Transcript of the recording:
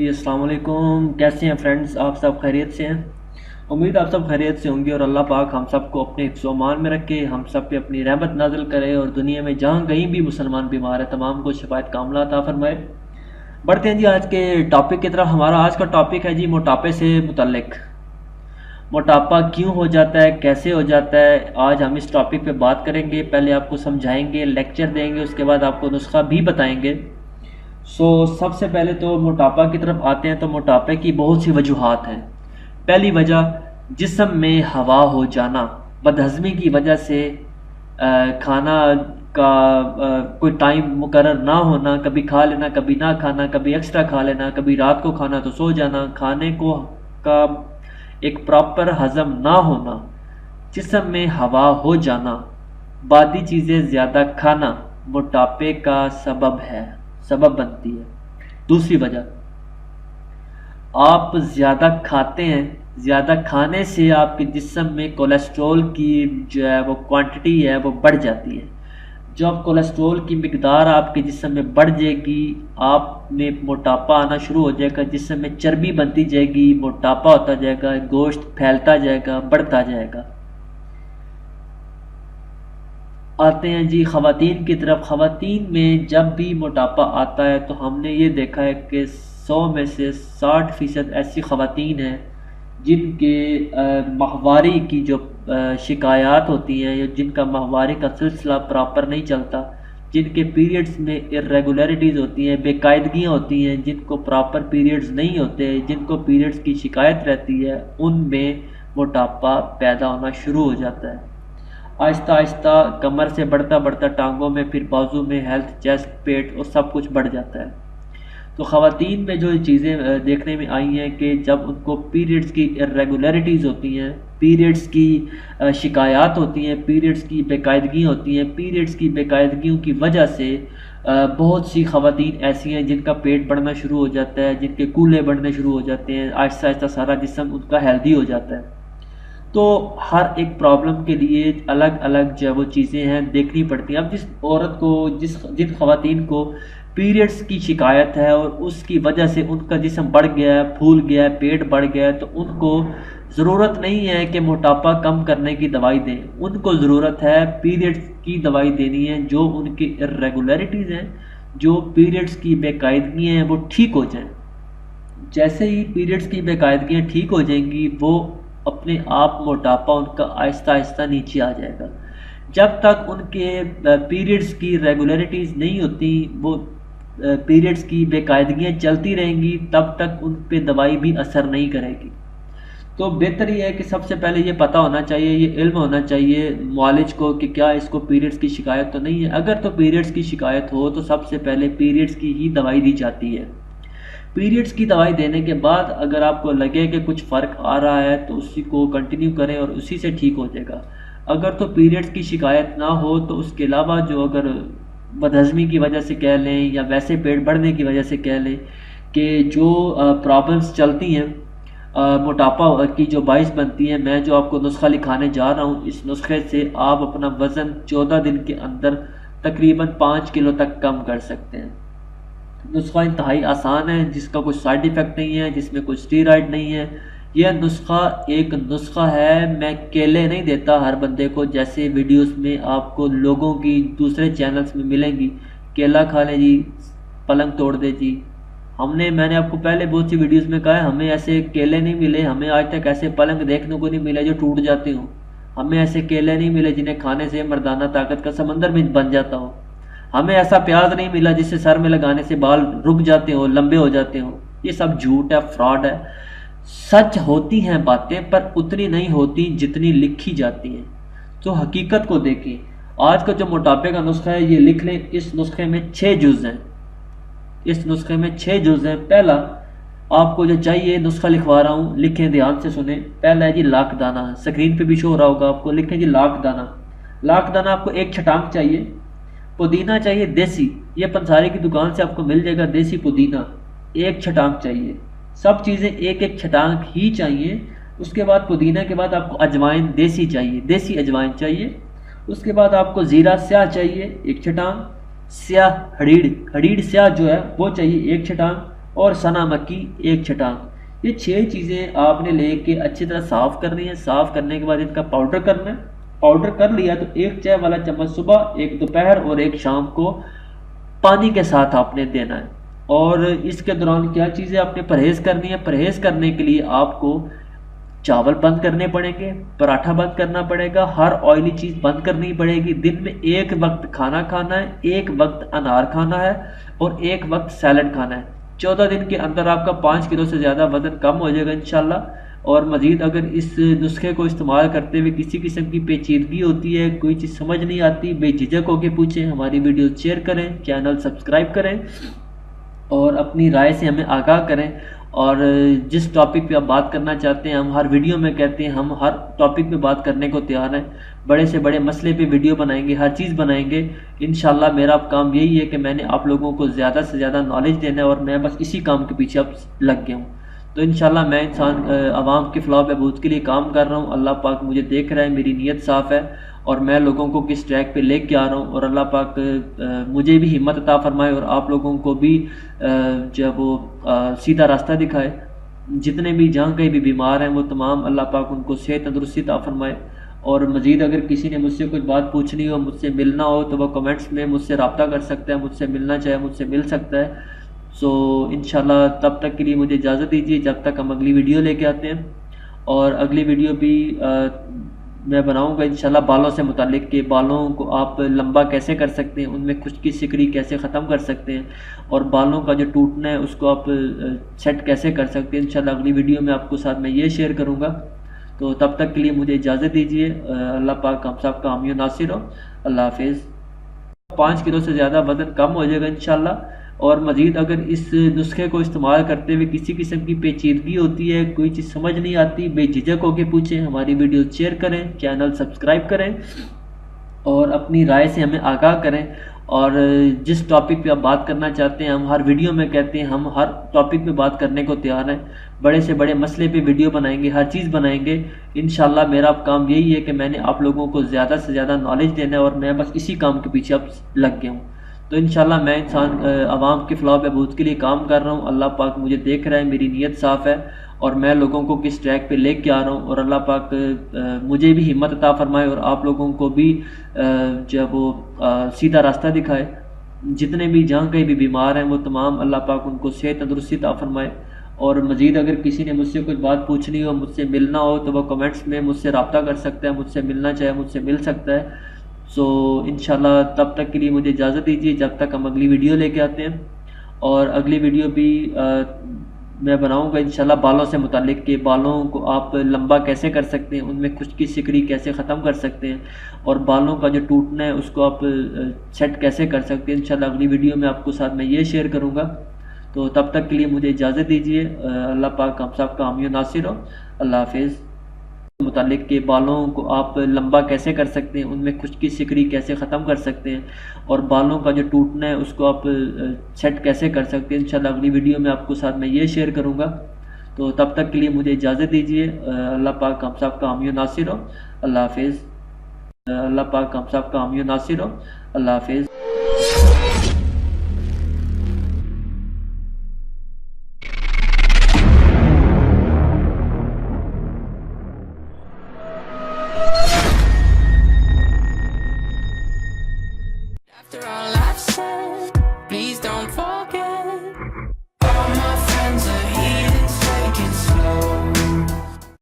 جی السلام علیکم، کیسے ہیں فرینڈز؟ آپ سب خیریت سے ہیں؟ امید آپ سب خیریت سے ہوں گے اور اللہ پاک ہم سب کو اپنے حفظ و امان میں رکھے، ہم سب پہ اپنی رحمت نازل کرے اور دنیا میں جہاں کہیں بھی مسلمان بیمار ہے تمام کو شفایت کاملہ عطا فرمائے۔ بڑھتے ہیں جی آج کے ٹاپک کی طرف۔ ہمارا آج کا ٹاپک ہے جی موٹاپے سے متعلق۔ موٹاپا کیوں ہو جاتا ہے، کیسے ہو جاتا ہے، آج ہم اس ٹاپک پہ بات کریں گے۔ پہلے آپ کو سمجھائیں گے، لیکچر دیں گے، اس کے بعد آپ کو نسخہ بھی بتائیں گے۔ سب سے پہلے تو موٹاپا کی طرف آتے ہیں تو موٹاپے کی بہت سی وجوہات ہیں۔ پہلی وجہ جسم میں ہوا ہو جانا، بدہضمی کی وجہ سے کھانا کا کوئی ٹائم مقرر نہ ہونا، کبھی کھا لینا کبھی نہ کھانا، کبھی ایکسٹرا کھا لینا، کبھی رات کو کھانا تو سو جانا، کھانے کو کا ایک پراپر ہضم نہ ہونا، جسم میں ہوا ہو جانا، بادی چیزیں زیادہ کھانا موٹاپے کا سبب بنتی ہے۔ دوسری وجہ، آپ زیادہ کھاتے ہیں، زیادہ کھانے سے آپ کے جسم میں کولیسٹرول کی جو ہے وہ کوانٹٹی ہے وہ بڑھ جاتی ہے۔ جب کولیسٹرول کی مقدار آپ کے جسم میں بڑھ جائے گی، آپ میں موٹاپا آنا شروع ہو جائے گا، جسم میں چربی بنتی جائے گی، موٹاپا ہوتا جائے گا، گوشت پھیلتا جائے گا، بڑھتا جائے گا۔ آتے ہیں جی خواتین کی طرف۔ خواتین میں جب بھی موٹاپا آتا ہے تو ہم نے یہ دیکھا ہے کہ 100 میں سے 60% ایسی خواتین ہیں جن کے ماہواری کی جو شکایات ہوتی ہیں یا جن کا ماہواری کا سلسلہ پراپر نہیں چلتا، جن کے پیریڈز میں ارریگولیرٹیز ہوتی ہیں، بے قاعدگیاں ہوتی ہیں، جن کو پراپر پیریڈز نہیں ہوتے، جن کو پیریڈز کی شکایت رہتی ہے، ان میں موٹاپا پیدا ہونا شروع ہو جاتا ہے۔ آہستہ آہستہ کمر سے بڑھتا بڑھتا ٹانگوں میں، پھر بازو میں، ہیلتھ، چیسٹ، پیٹ اور سب کچھ بڑھ جاتا ہے۔ تو خواتین میں جو چیزیں دیکھنے میں آئی ہیں کہ جب ان کو پیریڈز کی ارریگولیرٹیز ہوتی ہیں، پیریڈز کی شکایات ہوتی ہیں، پیریڈز کی بے قاعدگیاں ہوتی ہیں، پیریڈز کی بے قاعدگیوں کی وجہ سے بہت سی خواتین ایسی ہیں جن کا پیٹ بڑھنا شروع ہو جاتا ہے، جن کے کولے بڑھنے شروع ہو جاتے ہیں، آہستہ آہستہ سارا جسم ان کا ہیلدی ہو جاتا ہے۔ تو ہر ایک پرابلم کے لیے الگ الگ جو وہ چیزیں ہیں دیکھنی پڑتی ہیں۔ اب جس عورت کو، جن خواتین کو پیریڈز کی شکایت ہے اور اس کی وجہ سے ان کا جسم بڑھ گیا ہے، پھول گیا ہے، پیٹ بڑھ گیا ہے، تو ان کو ضرورت نہیں ہے کہ موٹاپا کم کرنے کی دوائی دیں، ان کو ضرورت ہے پیریڈز کی دوائی دینی ہے، جو ان کی ارریگولیرٹیز ہیں، جو پیریڈز کی بے قاعدگیاں ہیں وہ ٹھیک ہو جائیں۔ جیسے ہی پیریڈز کی بے قاعدگیاں ٹھیک ہو جائیں گی، وہ اپنے آپ موٹاپا ان کا آہستہ آہستہ نیچے آ جائے گا۔ جب تک ان کے پیریڈز کی ریگولیرٹیز نہیں ہوتی، وہ پیریڈز کی بے قاعدگیاں چلتی رہیں گی، تب تک ان پہ دوائی بھی اثر نہیں کرے گی۔ تو بہتر یہ ہے کہ سب سے پہلے یہ پتہ ہونا چاہیے، یہ علم ہونا چاہیے معالج کو کہ کیا اس کو پیریڈز کی شکایت تو نہیں ہے۔ اگر تو پیریڈز کی شکایت ہو تو سب سے پہلے پیریڈز کی ہی دوائی دی جاتی ہے۔ پیریڈز کی دوائی دینے کے بعد اگر آپ کو لگے کہ کچھ فرق آ رہا ہے تو اسی کو کنٹینیو کریں اور اسی سے ٹھیک ہو جائے گا۔ اگر تو پیریڈز کی شکایت نہ ہو تو اس کے علاوہ جو اگر بدہضمی کی وجہ سے کہہ لیں یا ویسے پیٹ بڑھنے کی وجہ سے کہہ لیں کہ جو پرابلمس چلتی ہیں موٹاپا کی جو باعث بنتی ہیں، میں جو آپ کو نسخہ لکھانے جا رہا ہوں، اس نسخے سے آپ اپنا وزن 14 دن کے اندر تقریباً 5 کلو تک کم کر سکتے ہیں۔ نسخہ انتہائی آسان ہے، جس کا کوئی سائیڈ ایفیکٹ نہیں ہے، جس میں کوئی اسٹیرائڈ نہیں ہے۔ یہ نسخہ ایک نسخہ ہے، میں کیلے نہیں دیتا ہر بندے کو، جیسے ویڈیوز میں آپ کو لوگوں کی دوسرے چینلز میں ملیں گی، کیلا کھا لیں جی، پلنگ توڑ دے جی۔ میں نے آپ کو پہلے بہت سی ویڈیوز میں کہا ہے، ہمیں ایسے کیلے نہیں ملے، ہمیں آج تک ایسے پلنگ دیکھنے کو نہیں ملے جو ٹوٹ جاتے ہوں، ہمیں ایسے کیلے نہیں ملے جنہیں کھانے سے مردانہ طاقت کا سمندر بھی بن جاتا ہو، ہمیں ایسا پیاز نہیں ملا جس سے سر میں لگانے سے بال رک جاتے ہوں، لمبے ہو جاتے ہوں۔ یہ سب جھوٹ ہے، فراڈ ہے۔ سچ ہوتی ہیں باتیں پر اتنی نہیں ہوتی جتنی لکھی جاتی ہیں۔ تو حقیقت کو دیکھیں۔ آج کا جو موٹاپے کا نسخہ ہے یہ لکھ لیں، اس نسخے میں 6 جز ہیں، اس نسخے میں 6 جز ہیں۔ پہلا آپ کو جو چاہیے، نسخہ لکھوا رہا ہوں، لکھیں، دھیان سے سنیں۔ پہلا ہے جی لاکھ دانہ، سکرین پہ بھی شو ہو رہا ہوگا آپ کو، لکھیں جی لاکھ دانہ۔ لاکھ دانہ آپ کو 1 چھٹانک چاہیے۔ پودینہ چاہیے دیسی، یہ پنساری کی دکان سے آپ کو مل جائے گا، دیسی پودینہ 1 چھٹانک چاہیے۔ سب چیزیں 1 چھٹانک ہی چاہیے۔ اس کے بعد پودینہ کے بعد آپ کو اجوائن دیسی چاہیے، دیسی اجوائن چاہیے۔ اس کے بعد آپ کو زیرہ سیاہ چاہیے 1 چھٹانک، سیاہ ہڑیڑ سیاہ جو ہے وہ چاہیے 1 چھٹانک، اور سنا مکی 1 چھٹانگ۔ یہ 6 چیزیں آپ نے لے کے اچھی طرح صاف کرنی ہے۔ صاف کرنے کے بعد ان کا پاؤڈر کرنا ہے۔ پاؤڈر کر لیا تو 1 چائے والا چمچ صبح، 1 دوپہر اور 1 شام کو پانی کے ساتھ آپ نے دینا ہے۔ اور اس کے دوران کیا چیزیں آپ نے پرہیز کرنی ہے؟ پرہیز کرنے کے لیے آپ کو چاول بند کرنے پڑیں گے، پراٹھا بند کرنا پڑے گا، ہر آئلی چیز بند کرنی پڑے گی۔ دن میں 1 وقت کھانا کھانا ہے، 1 وقت انار کھانا ہے اور 1 وقت سیلڈ کھانا ہے۔ 14 دن کے اندر آپ کا 5 کلو سے زیادہ وزن کم ہو جائے گا انشاءاللہ۔ اور مزید اگر اس نسخے کو استعمال کرتے ہوئے کسی قسم کی پیچیدگی ہوتی ہے، کوئی چیز سمجھ نہیں آتی، بے جھجک ہو کے پوچھیں، ہماری ویڈیو شیئر کریں، چینل سبسکرائب کریں اور اپنی رائے سے ہمیں آگاہ کریں۔ اور جس ٹاپک پہ آپ بات کرنا چاہتے ہیں، ہم ہر ویڈیو میں کہتے ہیں ہم ہر ٹاپک پہ بات کرنے کو تیار ہیں۔ بڑے سے بڑے مسئلے پہ ویڈیو بنائیں گے، ہر چیز بنائیں گے انشاءاللہ۔ میرا کام یہی ہے کہ میں نے آپ لوگوں کو زیادہ سے زیادہ نالج دینا ہے اور میں بس اسی کام کے پیچھے اب لگ گیا ہوں۔ تو انشاءاللہ میں عوام کی فلاح و بہبود کے لیے کام کر رہا ہوں۔ اللہ پاک مجھے دیکھ رہا ہے، میری نیت صاف ہے اور میں لوگوں کو کس ٹریک پہ لے کے آ رہا ہوں۔ اور اللہ پاک مجھے بھی ہمت عطا فرمائے اور آپ لوگوں کو بھی جو وہ سیدھا راستہ دکھائے۔ جتنے بھی جہاں کہیں بھی بیمار ہیں وہ تمام اللہ پاک ان کو صحت تندرستی عطا فرمائے۔ اور مزید اگر کسی نے مجھ سے کچھ بات پوچھنی ہو، مجھ سے ملنا ہو تو وہ کمنٹس میں مجھ سے رابطہ کر سکتا ہے، مجھ سے ملنا چاہے مجھ سے مل سکتا ہے۔ سو انشاءاللہ تب تک کے لیے مجھے اجازت دیجیے، جب تک ہم اگلی ویڈیو لے کے آتے ہیں۔ اور اگلی ویڈیو بھی میں بناؤں گا انشاءاللہ بالوں سے متعلق، کہ بالوں کو آپ لمبا کیسے کر سکتے ہیں، ان میں خشکی سکڑی کیسے ختم کر سکتے ہیں، اور بالوں کا جو ٹوٹنا ہے اس کو آپ سیٹ کیسے کر سکتے ہیں۔ انشاءاللہ اگلی ویڈیو میں آپ کو ساتھ میں یہ شیئر کروں گا۔ تو تب تک کے لیے مجھے اجازت دیجیے۔ اللہ پاک ہم سب کا حامی و ناصر ہو۔ اللہ حافظ۔ 5 کلو سے زیادہ وزن کم ہو جائے گا انشاءاللہ۔ اور مزید اگر اس نسخے کو استعمال کرتے ہوئے کسی قسم کی پیچیدگی ہوتی ہے، کوئی چیز سمجھ نہیں آتی، بے جھجک ہو کے پوچھیں، ہماری ویڈیو شیئر کریں، چینل سبسکرائب کریں اور اپنی رائے سے ہمیں آگاہ کریں۔ اور جس ٹاپک پہ آپ بات کرنا چاہتے ہیں، ہم ہر ویڈیو میں کہتے ہیں ہم ہر ٹاپک پہ بات کرنے کو تیار ہیں۔ بڑے سے بڑے مسئلے پہ ویڈیو بنائیں گے، ہر چیز بنائیں گے انشاءاللہ۔ میرا کام یہی ہے کہ میں نے آپ لوگوں کو زیادہ سے زیادہ نالج دینا ہے اور میں بس اسی کام کے پیچھے اب لگ گیا ہوں۔ تو انشاءاللہ میں عوام کی فلاح و بہبود کے لیے کام کر رہا ہوں۔ اللہ پاک مجھے دیکھ رہا ہے، میری نیت صاف ہے اور میں لوگوں کو کس ٹریک پہ لے کے آ رہا ہوں۔ اور اللہ پاک مجھے بھی ہمت عطا فرمائے اور آپ لوگوں کو بھی جو وہ سیدھا راستہ دکھائے۔ جتنے بھی جہاں کہیں بھی بیمار ہیں وہ تمام اللہ پاک ان کو صحت تندرستی عطا فرمائے۔ اور مزید اگر کسی نے مجھ سے کچھ بات پوچھنی ہو، مجھ سے ملنا ہو تو وہ کمنٹس میں مجھ سے رابطہ کر سکتا ہے، مجھ سے ملنا چاہے مجھ سے مل سکتا ہے۔ سو انشاءاللہ تب تک کے لیے مجھے اجازت دیجیے، جب تک ہم اگلی ویڈیو لے کے آتے ہیں۔ اور اگلی ویڈیو بھی میں بناؤں گا انشاءاللہ بالوں سے متعلق، کہ بالوں کو آپ لمبا کیسے کر سکتے ہیں، ان میں خشکی سکڑی کیسے ختم کر سکتے ہیں، اور بالوں کا جو ٹوٹنا ہے اس کو آپ سیٹ کیسے کر سکتے ہیں۔ انشاءاللہ اگلی ویڈیو میں آپ کو ساتھ میں یہ شیئر کروں گا۔ تو تب تک کے لیے مجھے اجازت دیجیے۔ اللہ پاک ہم سب کا حامی و ناصر ہو۔ اللہ حافظ۔ متعلق کہ بالوں کو آپ لمبا کیسے کر سکتے ہیں، ان میں خشکی سکڑی کیسے ختم کر سکتے ہیں، اور بالوں کا جو ٹوٹنا ہے اس کو آپ سیٹ کیسے کر سکتے ہیں۔ انشاءاللہ اگلی ویڈیو میں آپ کو ساتھ میں یہ شیئر کروں گا۔ تو تب تک کے لیے مجھے اجازت دیجیے۔ اللہ پاک ہم سب کا حامی و ناصر ہو۔ اللہ حافظ۔ اللہ پاک ہم سب کا حامی و ناصر ہو۔ اللہ حافظ۔ After all I've said, please don't fall.